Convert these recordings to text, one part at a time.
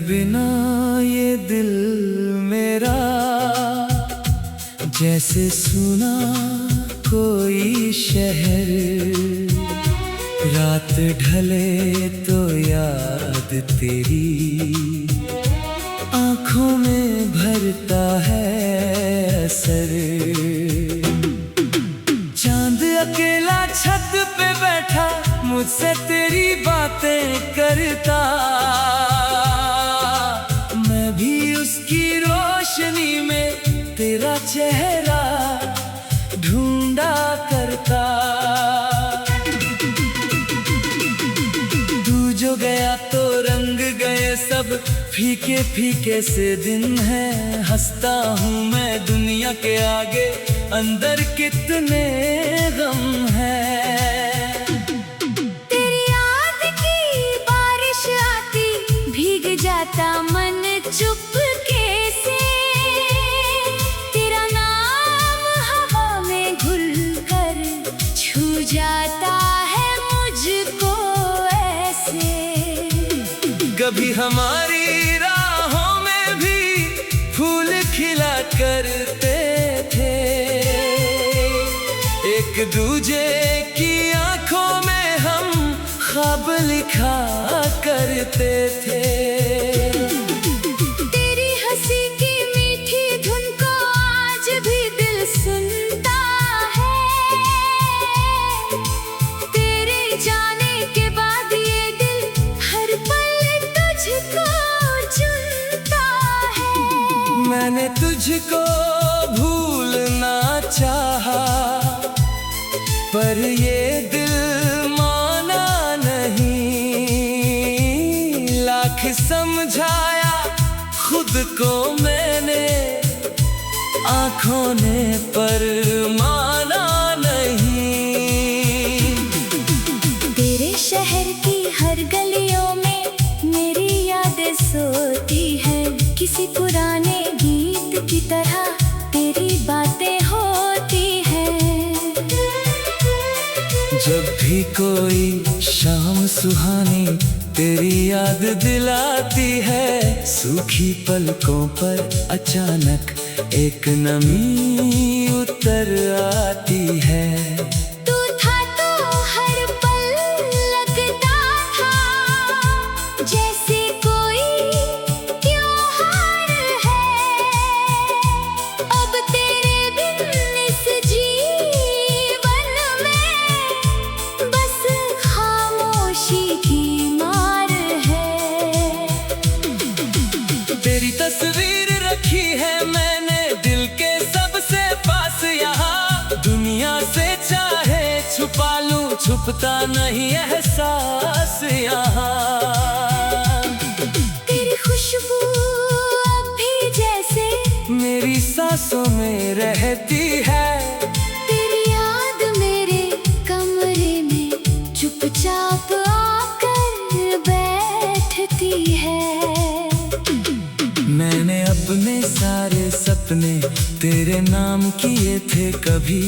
बिना ये दिल मेरा जैसे सुना कोई शहर। रात ढले तो याद तेरी आँखों में भरता है असर। चांद अकेला छत पे बैठा मुझसे तेरी बातें करता। मैं भी उसकी रोशनी में तेरा चेहरा ढूंढा करता। तू जो गया तो रंग गए सब फीके फीके से दिन हैं। हंसता हूँ मैं दुनिया के आगे अंदर कितने गम हैं। तेरी याद की बारिश आती भीग जाता मन चुपके से। तेरा नाम हवा में घुल कर छू जाता है मुझको ऐसे। कभी हमारी राहों में भी फूल खिला करते थे। एक दूजे की आंखों में हम ख्वाब लिखा करते थे। तेरी हंसी की मीठी धुन को आज भी दिल सुनता है। तेरे जाने के बाद ये दिल हर पल तुझको चुनता है। मैंने तुझको भूलना चाहा पर ये दिल माना नहीं। लाख समझाया खुद को मैंने आँखों ने पर माना नहीं। तेरे शहर की हर गलियों में मेरी यादें सोती है। किसी पुराने गीत की तरह तेरी बातें होती हैं। जब भी कोई शाम सुहानी तेरी याद दिलाती है। सूखी पलकों पर अचानक एक नमी उतर आती है। तू था तो हर पल लगता था जैसे कोई त्योहार है। अब तेरे बिन इस जीवन में बस खामोशी की मार है। तेरी तस्वीर रखी है मैंने दिल के सबसे पास यहाँ। दुनिया से चाहे छुपा लूं छुपता नहीं एहसास यहाँ। तेरी खुशबू अब भी जैसे मेरी सांसों में रहती है। तेरी याद मेरे कमरे में चुपचाप आकर बैठती है। मैंने अपने सारे सपने तेरे नाम किए थे कभी।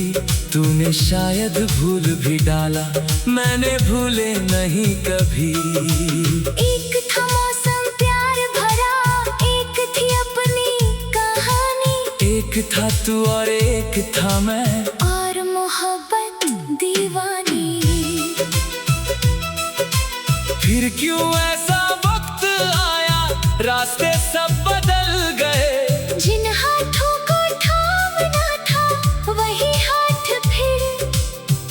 तूने शायद भूल भी डाला मैंने भूले नहीं कभी। एक था मौसम प्यार भरा एक थी अपनी कहानी। एक था तू और एक था मैं और मोहब्बत दीवानी। फिर क्यों ऐसा वक्त आया रास्ते सब बदल गए। जिन हाथों को थामना था वही हाथ फिर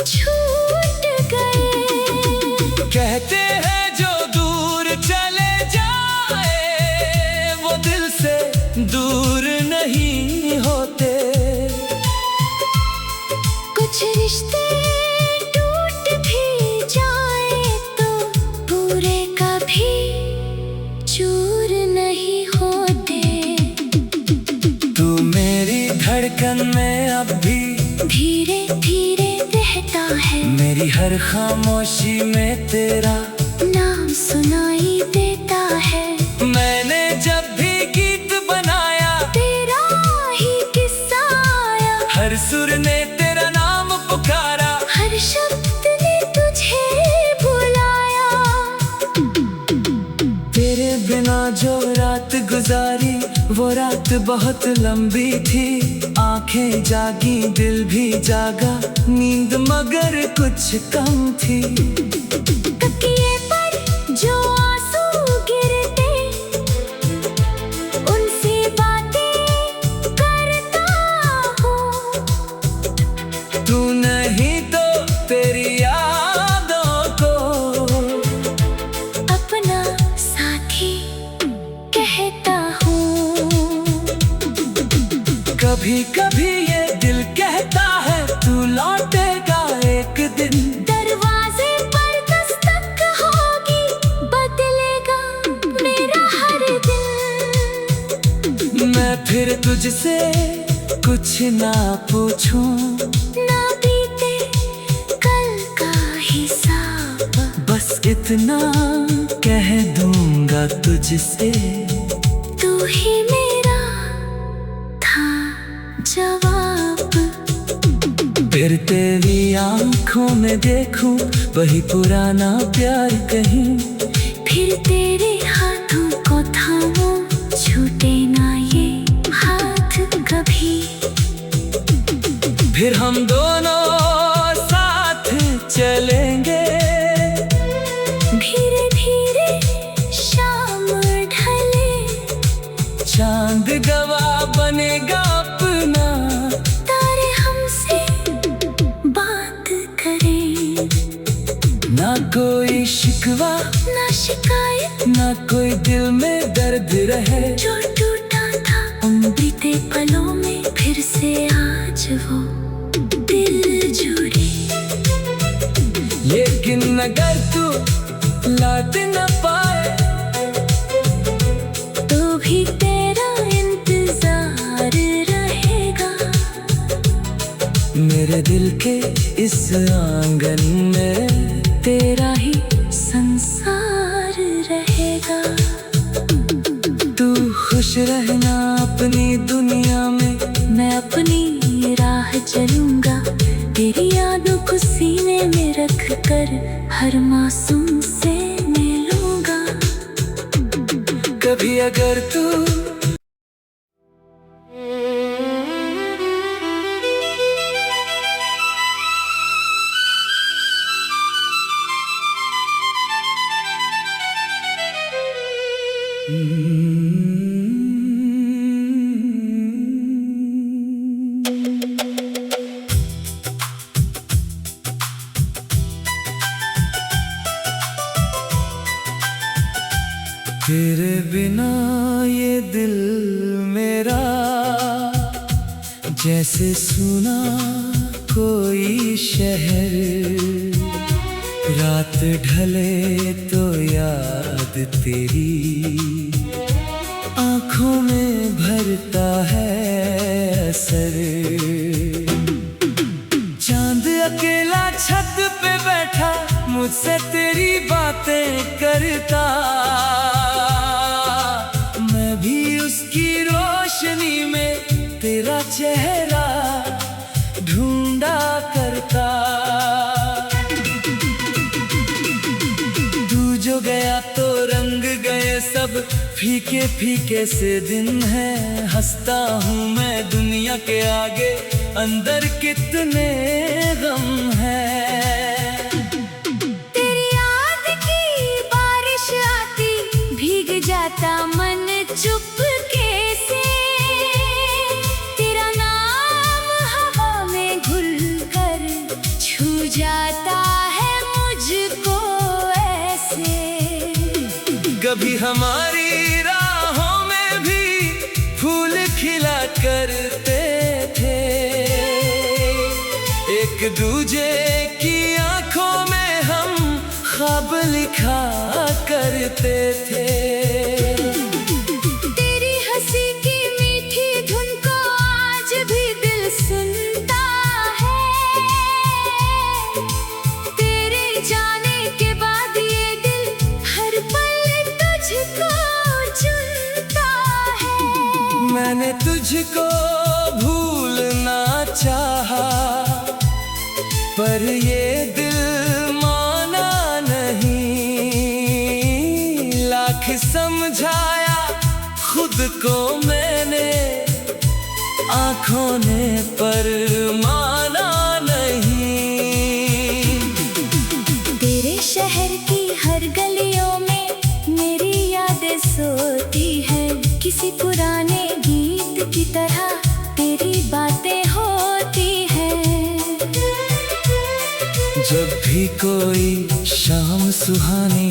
छूट गए। कहते हैं जो दूर चले जाए वो दिल से दूर नहीं होते। कुछ रिश्ते टूट भी जाए तो पूरे कभी चूर नहीं होते। तू मेरी धड़कन में अब भी धीरे धीरे रहता है। मेरी हर खामोशी में तेरा नाम सुनाई देता है। मैंने जब भी गीत बनाया तेरा ही किस्सा आया। हर सुर ने तेरा नाम पुकारा। हर शब्द ने तुझे बुलाया। तेरे बिना जो गुजारी वो रात बहुत लंबी थी। आंखें जागी दिल भी जागा, नींद मगर कुछ कम थी। तकिए पर जो आंसू गिरते उनसे बातें करता हूँ। तू नहीं तो तेरी यादों को अपना साथी कहता हूँ। कभी कभी ये दिल कहता है तू लौटेगा एक दिन। दरवाजे पर दस्तक होगी, बदलेगा मेरा हर दिल। मैं फिर तुझसे कुछ ना पूछूं, ना बीते कल का हिसाब, बस इतना कह दूंगा तुझसे, तू ही मेरा था जवाब। फिर तेरी आंखों में देखूं वही पुराना प्यार कहीं। फिर तेरे हाथों को थामो, छूटे ना ये हाथ कभी। फिर हम दोनों साथ चलेंगे, धीरे धीरे शाम ढले, चांद गवाह बनेगा अपना, तारे हमसे बात करें। ना कोई शिकवा ना शिकायत, ना कोई दिल में दर्द रहे। जो टूटा था उन बीते पलों में, फिर से आज वो दिल जुड़े। लेकिन अगर तू लौट न पाए तो भी तेरा इंतजार रहेगा। मेरे दिल के इस आंगन में तेरा ही संसार रहेगा। तू खुश रहना अपनी दुनिया में, मैं अपनी राह चलूंगा, तेरी यादों को सीने में रख कर हर मासूम से मिलूंगा। कभी अगर तू तेरे बिना ये दिल मेरा जैसे सुना कोई शहर। रात ढले तो याद तेरी आंखों में भरता है असर। चांद अकेला छत पे बैठा मुझसे तेरी बातें करता, मैं भी उसकी रोशनी में तेरा चेहरा ढूंढा करता। तू जो गया तो रंग गए सब फीके फीके से दिन है। हंसता हूँ मैं दुनिया के आगे, अंदर कितने गम है। तेरी याद की बारिश आती, भीग जाता मन चुपके से। तेरा नाम हवा में घुल कर छू जाता है मुझको ऐसे। कभी हमारी राहों में भी फूल खिला करते थे, एक दूजे की आंखों में हम ख्वाब लिखा करते थे। तेरी हंसी की मीठी धुन को आज भी दिल सुनता है। तेरे जाने के बाद ये दिल हर पल तुझको चुनता है। मैंने तुझको भूलना चाहा, पर ये दिल माना नहीं। लाख समझाया खुद आंखों ने पर माना नहीं। तेरे शहर की हर गलियों में मेरी यादें सोती है, किसी पुराने गीत की तरह तेरी बातें होती है। जब भी कोई शाम सुहानी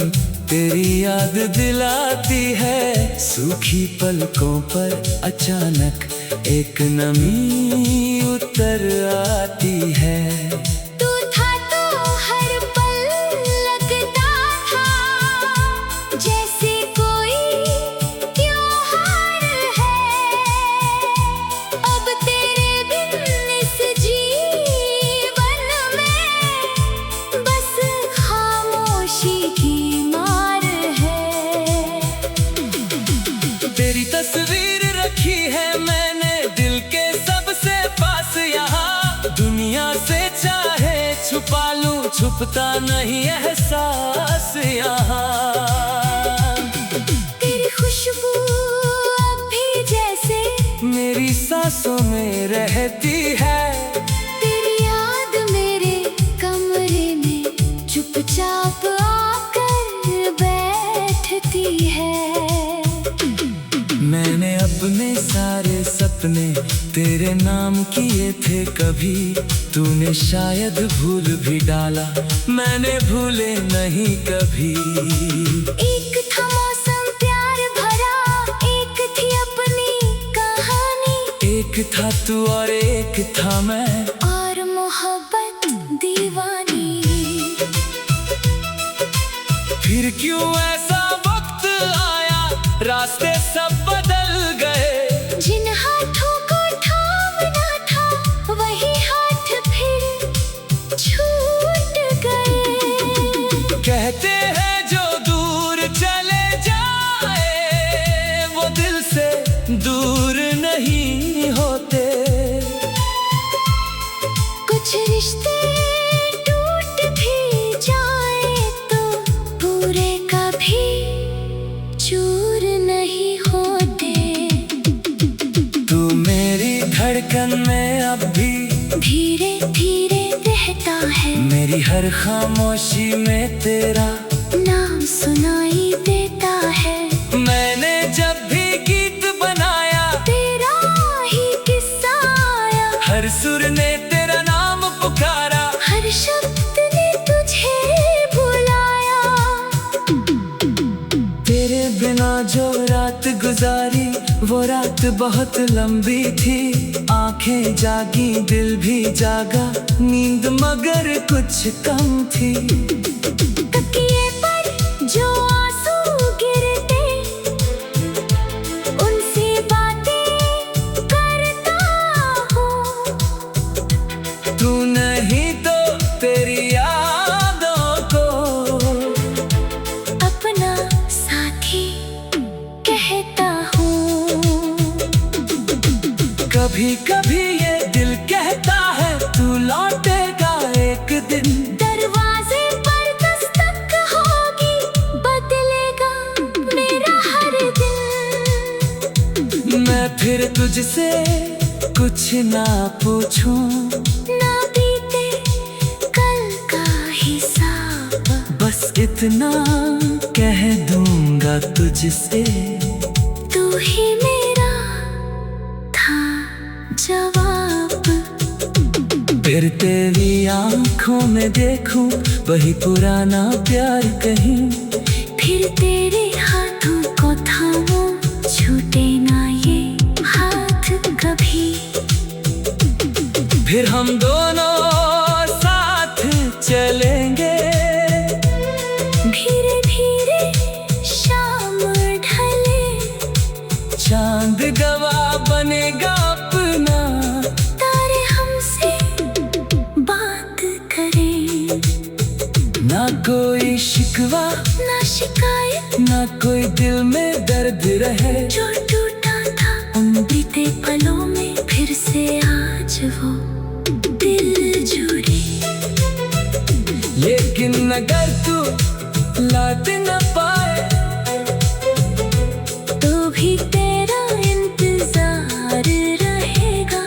तेरी याद दिलाती है, सूखी पलकों पर अचानक एक नमी उतर आती है। तू था तो हर पल लगता था जैसे कोई त्योहार है। अब तेरे बिन इस जीवन में बस खामोशी की मार है। तेरी तस्वीर रखी है मैंने दिल के सबसे पास यहाँ, दुनिया से चाहे छुपा लूं छुपता नहीं एहसास यहाँ। तेरी खुशबू अब भी जैसे मेरी सांसों में रहती है। तेरी याद मेरे कमरे में चुपचाप आकर बैठती है। मैंने अपने सारे सपने तेरे नाम किए थे कभी, तूने शायद भूल भी डाला, मैंने भूले नहीं कभी। एक था मौसम प्यार भरा, एक थी अपनी कहानी, एक था तू और एक था मैं, और मोहब्बत दीवानी। फिर क्यों ऐसा वक्त आया, रास्ते सब बदल गए। जिन हाथों को थामना था वही हाथ फिर छूट गए। कहते हैं जो दूर चले जाए वो दिल से दूर नहीं होते। कुछ रिश्ते टूट भी जाए तो पूरे कभी चूर नहीं होते। तू मेरी धड़कन में अब भी धीरे धीरे रहता है, मेरी हर खामोशी में तेरा नाम सुनाई देता है। मैंने जब भी गीत बनाया तेरा ही किस्सा आया, हर सुर ने तेरा नाम पुकारा, हर शब्द ने तुझे बुलाया। तेरे बिना जो रात गुजारी वो रात बहुत लंबी थी। आंखें जागी दिल भी जागा, नींद मगर कुछ कम थी। तकिए पर जो आंसू गिरते उनसे बातें करता हूँ। तू नहीं तो तेरी यादों को अपना साथी कहता हूँ। कभी कभी ये दिल कहता है तू लौटेगा एक दिन। दरवाजे पर दस्तक होगी, बदलेगा मेरा हर दिन। मैं फिर तुझसे कुछ ना पूछूं, ना बीते कल का हिसाब, बस इतना कह दूंगा तुझसे, तू ही मेरा था जवाब। फिर तेरी आंखों में देखूं वही पुराना प्यार कहीं। फिर तेरे हाथों को थामूं, छूटे ना ये हाथ कभी। फिर हम दोनों साथ चलेंगे, धीरे धीरे शाम ढले, चांद गवाह बनेगा अपना, तारे हमसे बात करें। ना कोई शिकवा ना शिकायत, ना कोई दिल में दर्द रहे। जो टूटा था उन बीते पलों में फिर से आज वो दिल जुड़े। लेकिन अगर तू लौट न पाए तो भी तेरा इंतजार रहेगा।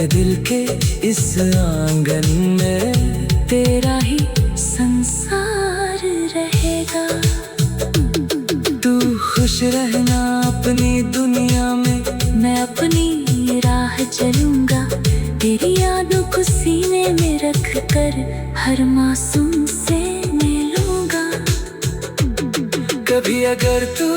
दिल के इस आंगन में तेरा ही संसार रहेगा। तू खुश रहना अपनी दुनिया में, मैं अपनी राह चलूंगा, तेरी यादों को सीने में रख कर हर मासूम से मिलूंगा। कभी अगर तू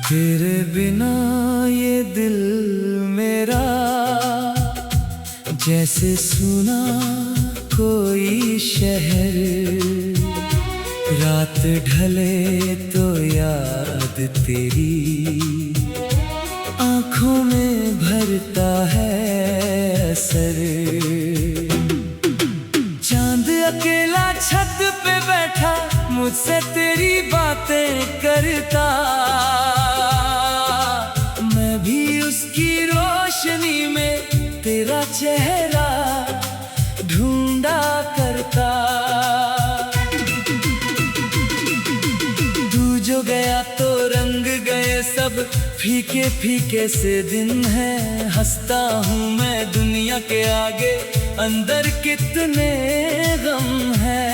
तेरे बिना ये दिल मेरा जैसे सुना कोई शहर, रात ढले तो याद तेरी आँखों में भरता है असर। चांद अकेला छत पे बैठा मुझसे तेरी बातें करता, मैं भी उसकी रोशनी में तेरा चेहरा ढूंढा करता। तू जो गया तो रंग गए सब फीके फीके से दिन हैं, हंसता हूँ मैं दुनिया के आगे, अंदर कितने गम हैं।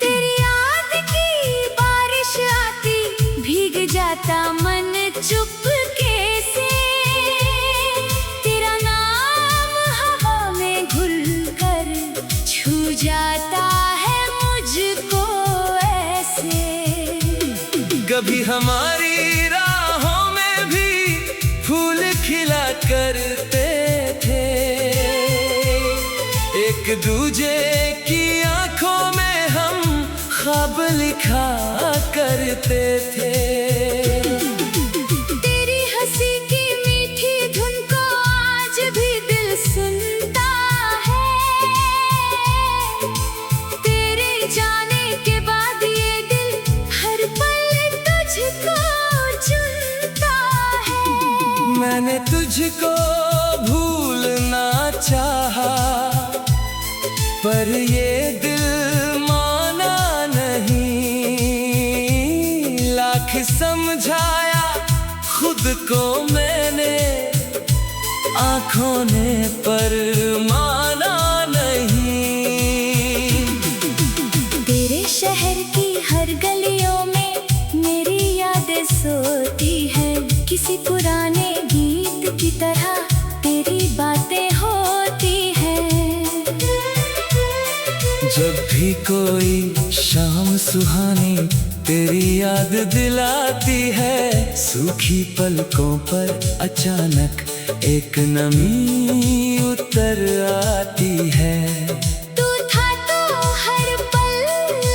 तेरी याद की बारिश आती, भीग जाता मन चुपके से, तेरा नाम हवा में घुल कर छू जाता है मुझको ऐसे। कभी हमारी राहों में भी फूल खिला करते थे, एक दूजे की आंखों में हम ख्वाब लिखा करते थे। तेरी हंसी की मीठी धुन को आज भी दिल सुनता है, तेरे जाने के बाद ये दिल हर पल तुझको चुनता है। मैंने तुझको भूलना चाहा पर ये दिल माना नहीं, लाख समझाया खुद को मैंने, आँखों ने पर माना नहीं। तेरे शहर की हर गलियों में मेरी यादें सोती है, किसी पुराने गीत की तरह तेरी बातें होती हैं। जब भी कोई शाम सुहानी तेरी याद दिलाती है, सूखी पलकों पर अचानक एक नमी उतर आती है। तू था तो हर पल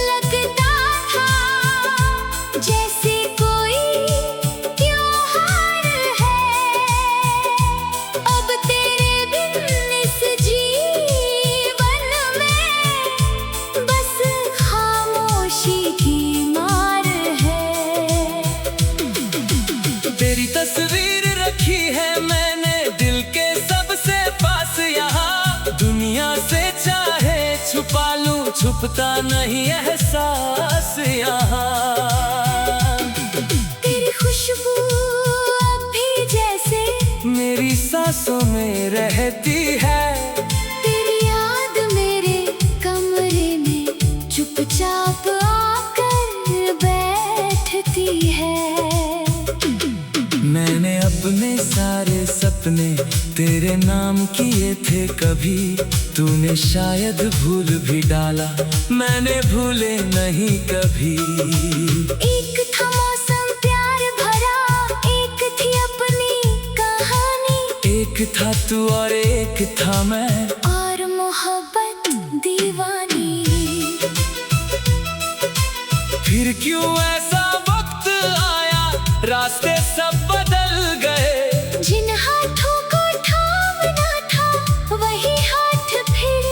लगता था जैसे कोई त्योहार है, अब तेरे बिन इस जीवन में बस खामोशी की मार है। तेरी तस्वीर रखी है मैंने दिल के सबसे पास, यहाँ दुनिया से चाहे छुपा लूं छुपता नहीं एहसास यहाँ। तेरी खुशबू अब भी जैसे मेरी सांसों में रहती है, तेरी याद मेरे कमरे में चुपचाप आकर बैठती है। मैंने अपने सारे सपने तेरे नाम किए थे कभी, तूने शायद भूल भी डाला, मैंने भूले नहीं कभी। एक था मौसम प्यार भरा, एक थी अपनी कहानी, एक था तू और एक था मैं, और मोहब्बत दीवानी। फिर क्यों ऐसा वक्त आया, रास्ते सब बदल गए। जिन हाथों को थामना था वही हाथ फिर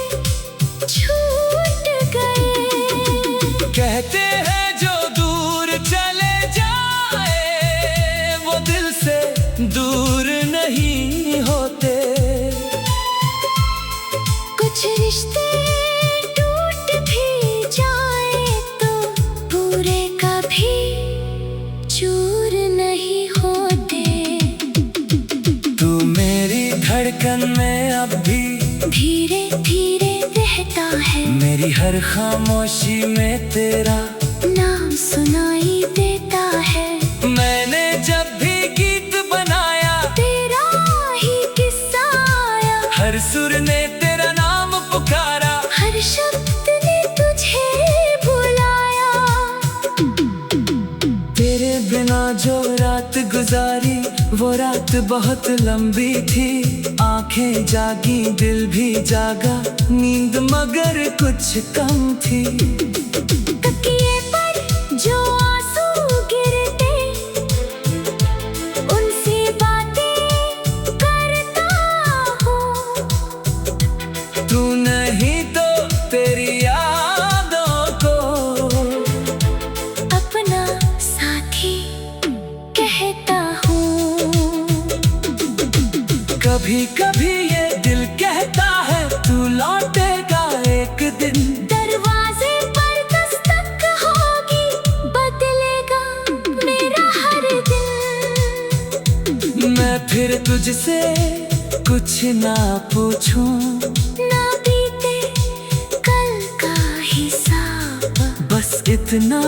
धड़कन में अब भी धीरे धीरे रहता है। मेरी हर खामोशी में तेरा नाम सुनाई देता है। मैंने जब भी गीत बनाया तेरा ही किस्सा आया। हर सुर ने तेरा नाम पुकारा, हर शब्द ने तुझे बुलाया। तेरे बिना जो रात गुजारी वो रात बहुत लंबी थी। आंखें जागी दिल भी जागा, नींद मगर कुछ कम थी। तकिए पर जो आंसू गिरते उनसे बातें करता हूँ। तू नहीं तो तेरी यादों को अपना साथी कहता हूँ। कभी कभी ये दिल कहता है तू लौटेगा एक दिन। दरवाजे पर दस्तक होगी, बदलेगा मेरा हर दिन। मैं फिर तुझसे कुछ ना पूछूं, ना बीते कल का हिसाब, बस इतना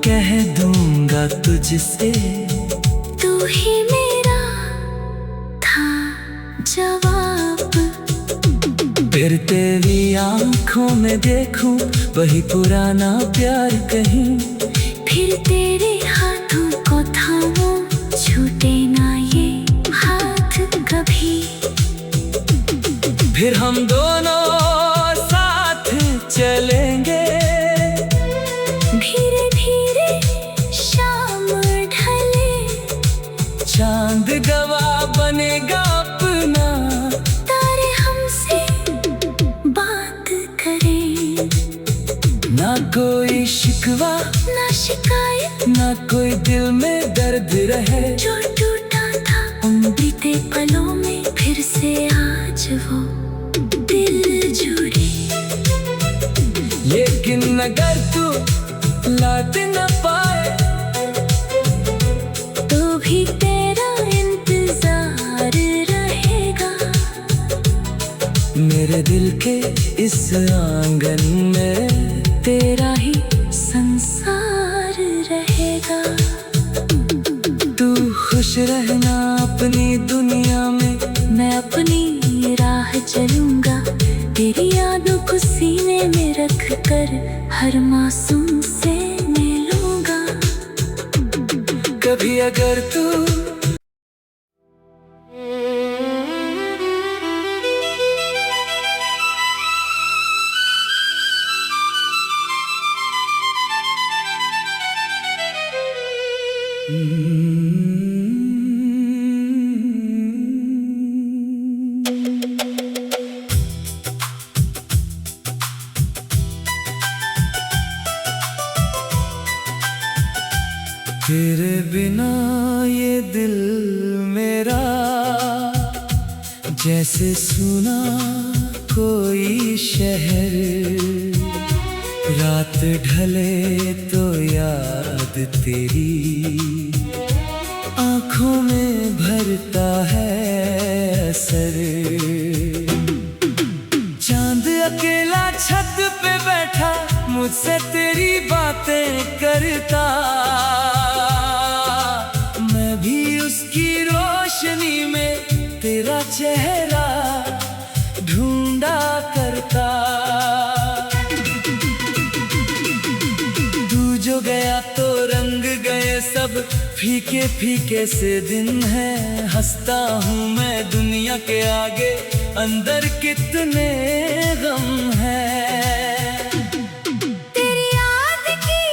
कह दूंगा तुझसे, तू ही मेरा था जवाब। फिर तेरी आंखों में देखूं वही पुराना प्यार कहीं। फिर तेरे हाथों को थामूं, छूटे ना ये हाथ कभी। फिर हम दोनों साथ चलेंगे, धीरे धीरे शाम ढले। चांद गवाह बनेगा अपना, तारे हमसे बात करें। ना कोई शिकवा ना शिकायत, ना कोई दिल में दर्द रहे। जो टूटा था उन बीते पलों में, फिर से आज वो दिल जुड़े। लेकिन अगर तू लौट न पाए तो भी तेरा इंतजार रहेगा। मेरे दिल के इस आंगन में तेरा ही संसार रहेगा। तू खुश रहना अपनी दुनिया में, मैं अपनी राह चलूंगा, तेरी यादों को सीने में रख कर हर मासूम से मिलूंगा। कभी अगर तू तेरे बिना ये दिल मेरा जैसे सुना कोई शहर। रात ढले तो याद तेरी आंखों में भरता है असर। चांद अकेला छत पे बैठा मुझसे तेरी बातें करता, मैं भी उसकी रोशनी में तेरा चेहरा ढूंढा करता। तू जो गया तो रंग गए सब फीके फीके से दिन है। हंसता हूँ मैं दुनिया के आगे, अंदर कितने गम है। तेरी याद की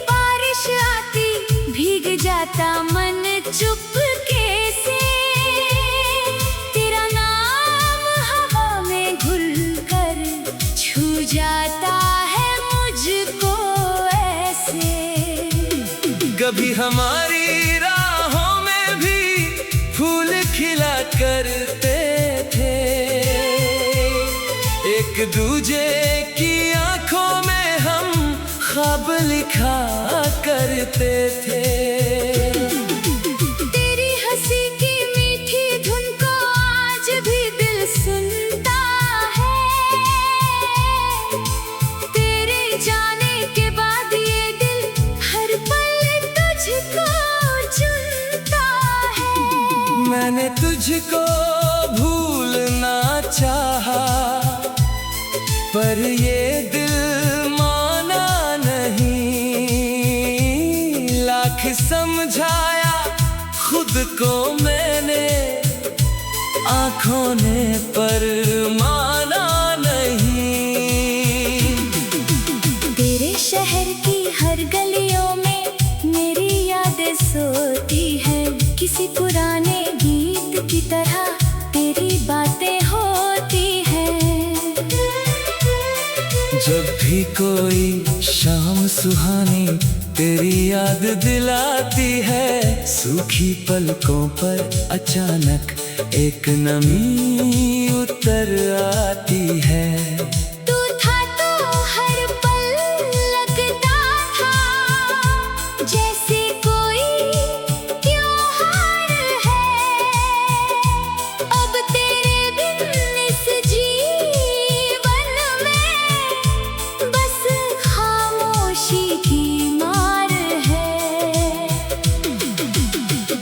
बारिश आती, भीग जाता मन चुपके से। तेरा नाम हवा में घुल कर छू जाता है मुझको ऐसे। कभी हमारी राहों में भी फूल खिला करते थे, एक दूजे की आंखों में हम ख्वाब लिखा करते थे। तेरी हंसी की मीठी धुन को आज भी तुझको भूलना चाहा, पर ये दिल माना नहीं। लाख समझाया खुद को मैंने, आंखों ने पर माना नहीं। तेरे शहर की हर गलियों में मेरी यादें सोती है, किसी पुराने गीत की तरह तेरी बातें होती हैं। जब भी कोई शाम सुहानी तेरी याद दिलाती है, सूखी पलकों पर अचानक एक नमी उतर आती है। तू था तो हर पल लगता था जैसे कोई त्योहार है। अब तेरे बिन इस जीवन में बस खामोशी की मार है।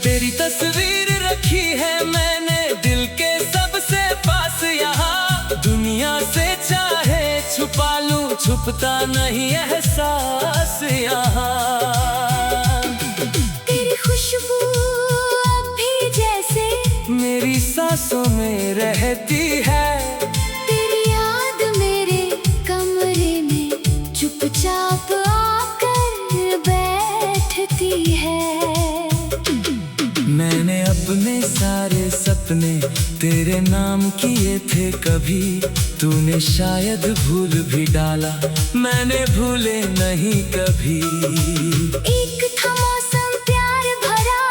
तेरी तस्वीर रखी है मैंने दिल के सबसे पास यहाँ, दुनिया से चाहे छुपा लूं छुपता नहीं एहसास यहाँ। तेरी खुशबू अब भी जैसे मेरी सांसों में रहती है, तेरी याद मेरे कमरे में चुपचाप आकर बैठती है। मैंने अपने सारे सपने तेरे नाम किए थे कभी, तूने शायद भूल भी डाला, मैंने भूले नहीं कभी। एक था मौसम प्यार भरा,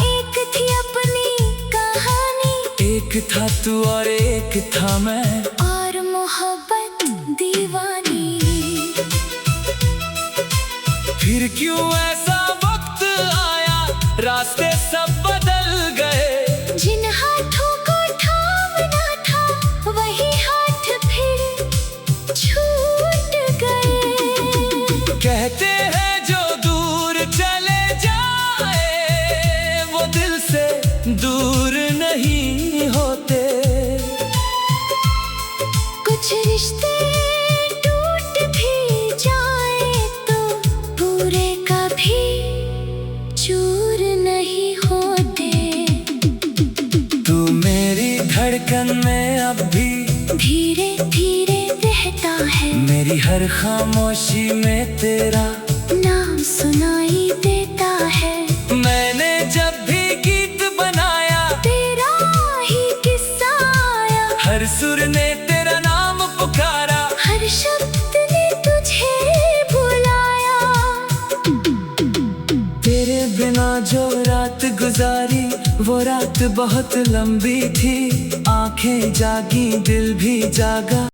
एक थी अपनी कहानी, एक था तू और एक था मैं, और मोहब्बत दीवानी। फिर क्यों ऐसा वक्त आया, रास्ते सब बदल गए। जिन हाथों को थामना था वही हाथ फिर छूट गए। कहते हैं जो दूर चले जाए वो दिल से दूर नहीं होते। कुछ रिश्ते टूट भी जाए तो पूरे कभी चूर नहीं होते। तू मेरी धड़कन में अब भी धीरे धीरे रहता है, मेरी हर खामोशी में तेरा नाम सुनाई देता है। मैंने जब भी गीत बनाया तेरा ही किस्सा आया, हर सुर ने तेरा नाम पुकारा, हर शब्द ने तुझे बुलाया। तेरे बिना जो रात गुजारी वो रात बहुत लंबी थी, आंखें जागी दिल भी जागा।